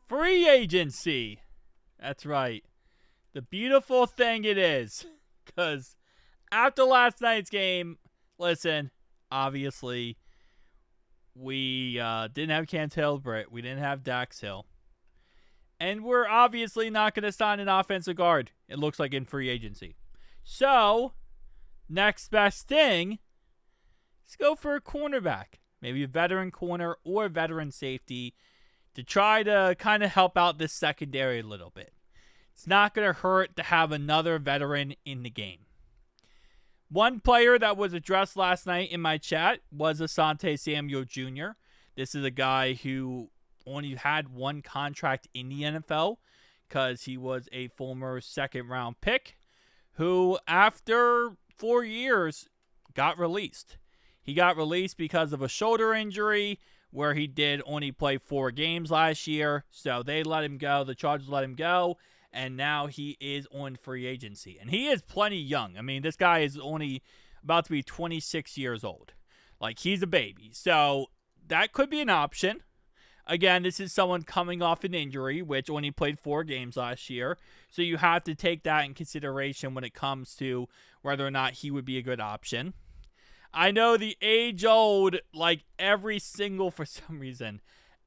Free agency. That's right. The beautiful thing it is. Because after last night's game, listen, obviously, we didn't have Cam Tilbert. We didn't have Dax Hill. And we're obviously not going to sign an offensive guard, it looks like, in free agency. So, next best thing, let's go for a cornerback. Maybe a veteran corner or a veteran safety to try to kind of help out this secondary a little bit. It's not going to hurt to have another veteran in the game. One player that was addressed last night in my chat was Asante Samuel Jr. This is a guy who only had one contract in the NFL because he was a former second-round pick who, after 4 years, got released. He got released because of a shoulder injury where he did only play 4 games last year. So they let him go. The Chargers let him go. And now he is on free agency. And he is plenty young. I mean, this guy is only about to be 26 years old. Like, he's a baby. So that could be an option. Again, this is someone coming off an injury, which only played 4 games last year. So you have to take that in consideration when it comes to whether or not he would be a good option. I know the age-old, like, for some reason,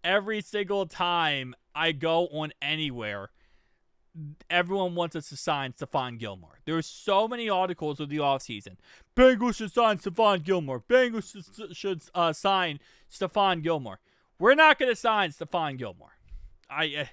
every single time I go on anywhere, everyone wants us to sign Stephon Gilmore. There's so many articles of the offseason. Bengals should sign Stephon Gilmore. Bengals should sign Stephon Gilmore. We're not going to sign Stephon Gilmore. I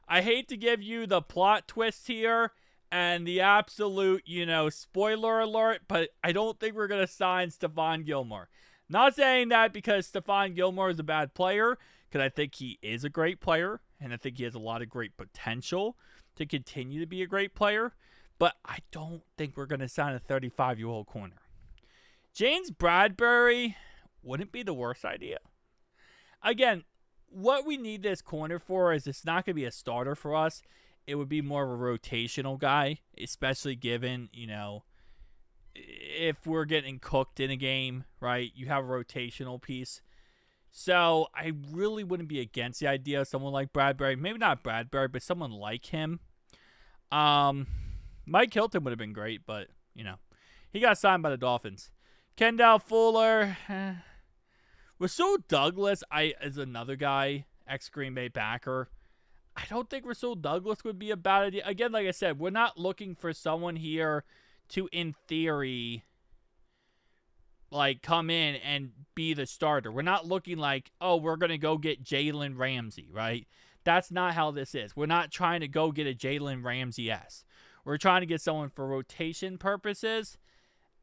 hate to give you the plot twist here and the absolute, spoiler alert, but I don't think we're going to sign Stephon Gilmore. Not saying that because Stephon Gilmore is a bad player, because I think he is a great player, and I think he has a lot of great potential to continue to be a great player, but I don't think we're going to sign a 35-year-old corner. James Bradbury wouldn't be the worst idea. Again, what we need this corner for is it's not going to be a starter for us. It would be more of a rotational guy, especially given, if we're getting cooked in a game, right? You have a rotational piece. So I really wouldn't be against the idea of someone like Bradbury. Maybe not Bradbury, but someone like him. Mike Hilton would have been great, but, he got signed by the Dolphins. Kendall Fuller. Rasul Douglas is another guy, ex-Green Bay Packer. I don't think Rasul Douglas would be a bad idea. Again, like I said, we're not looking for someone here to, in theory, come in and be the starter. We're not looking like, we're going to go get Jalen Ramsey, right? That's not how this is. We're not trying to go get a Jalen Ramsey-esque. We're trying to get someone for rotation purposes,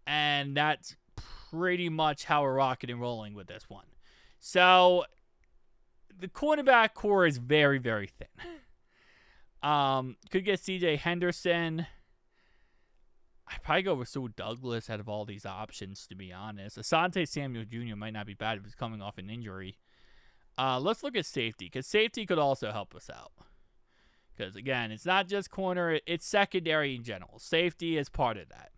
and that's pretty much how we're rocking and rolling with this one. So the cornerback core is very, very thin. Could get CJ Henderson. I'd probably go with Rasul Douglas out of all these options, to be honest. Asante Samuel Jr. might not be bad if he's coming off an injury. Let's look at safety, because safety could also help us out. Because, again, it's not just corner, it's secondary in general. Safety is part of that.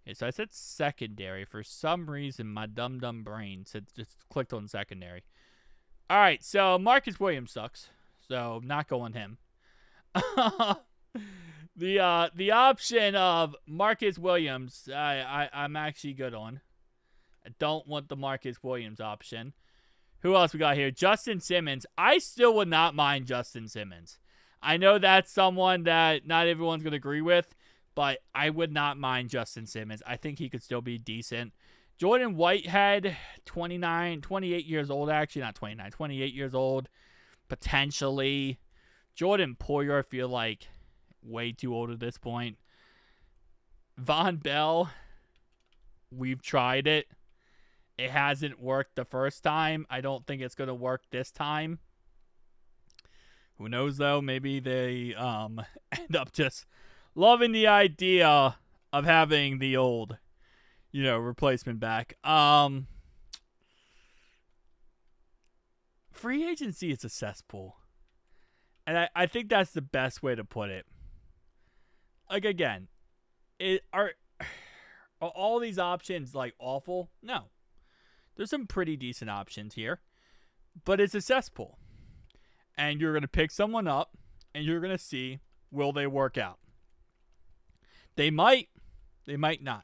Okay, so I said secondary. For some reason, my dumb brain just clicked on secondary. All right, so Marcus Williams sucks, so not going him. The option of Marcus Williams, I'm actually good on. I don't want the Marcus Williams option. Who else we got here? Justin Simmons. I still would not mind Justin Simmons. I know that's someone that not everyone's going to agree with, but I would not mind Justin Simmons. I think he could still be decent. Jordan Whitehead, 28 years old, actually. Not 29, 28 years old, potentially. Jordan Poyer, I feel like way too old at this point. Von Bell, we've tried it. It hasn't worked the first time. I don't think it's going to work this time. Who knows, though? Maybe they end up just loving the idea of having the old, replacement back. Free agency is a cesspool. And I think that's the best way to put it. Again, are all these options, awful? No. There's some pretty decent options here. but it's a cesspool. And you're going to pick someone up, and you're going to see, will they work out? They might not.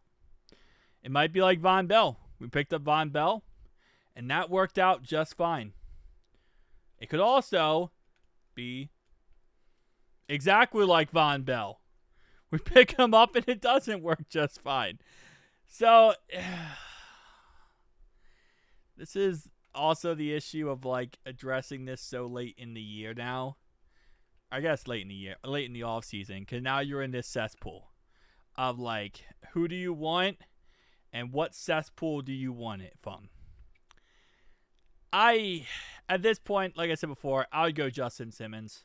It might be like Von Bell. We picked up Von Bell, and that worked out just fine. It could also be exactly like Von Bell. We pick him up, and it doesn't work just fine. So, this is also the issue of like addressing this so late in the year now. I guess late in the off season, because now you're in this cesspool of like, who do you want and what cesspool do you want it from? At this point, like I said before, I would go Justin Simmons.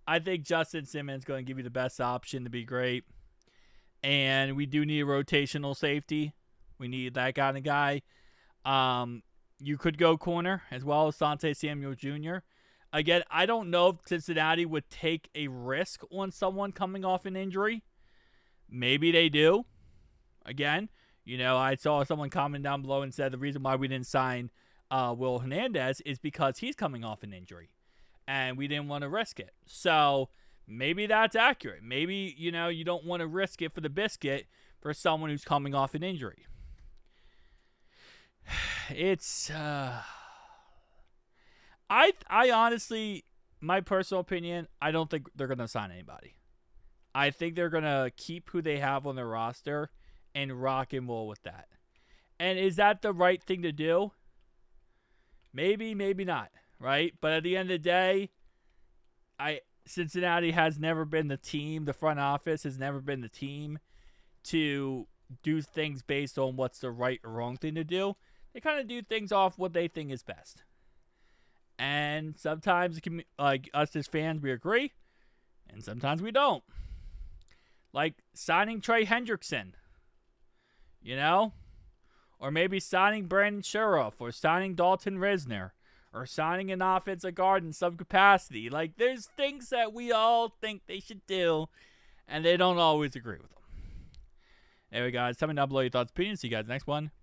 I think Justin Simmons is going to give you the best option to be great. And we do need a rotational safety. We need that kind of guy. You could go corner as well as Asante Samuel Jr. Again, I don't know if Cincinnati would take a risk on someone coming off an injury. Maybe they do. Again, I saw someone comment down below and said the reason why we didn't sign Will Hernandez is because he's coming off an injury. And we didn't want to risk it. So maybe that's accurate. Maybe, you don't want to risk it for the biscuit for someone who's coming off an injury. It's, I honestly, my personal opinion, I don't think they're going to sign anybody. I think they're going to keep who they have on their roster and rock and roll with that. And is that the right thing to do? Maybe, maybe not, right? But at the end of the day, Cincinnati has never been the team, the front office has never been the team to do things based on what's the right or wrong thing to do. They kind of do things off what they think is best. And sometimes, like us as fans, we agree. And sometimes we don't. Like signing Trey Hendrickson. Or maybe signing Brandon Scherff. Or signing Dalton Risner. Or signing an offensive guard in some capacity. Like, there's things that we all think they should do. And they don't always agree with them. Anyway, guys, tell me down below your thoughts and opinions. See you guys next one.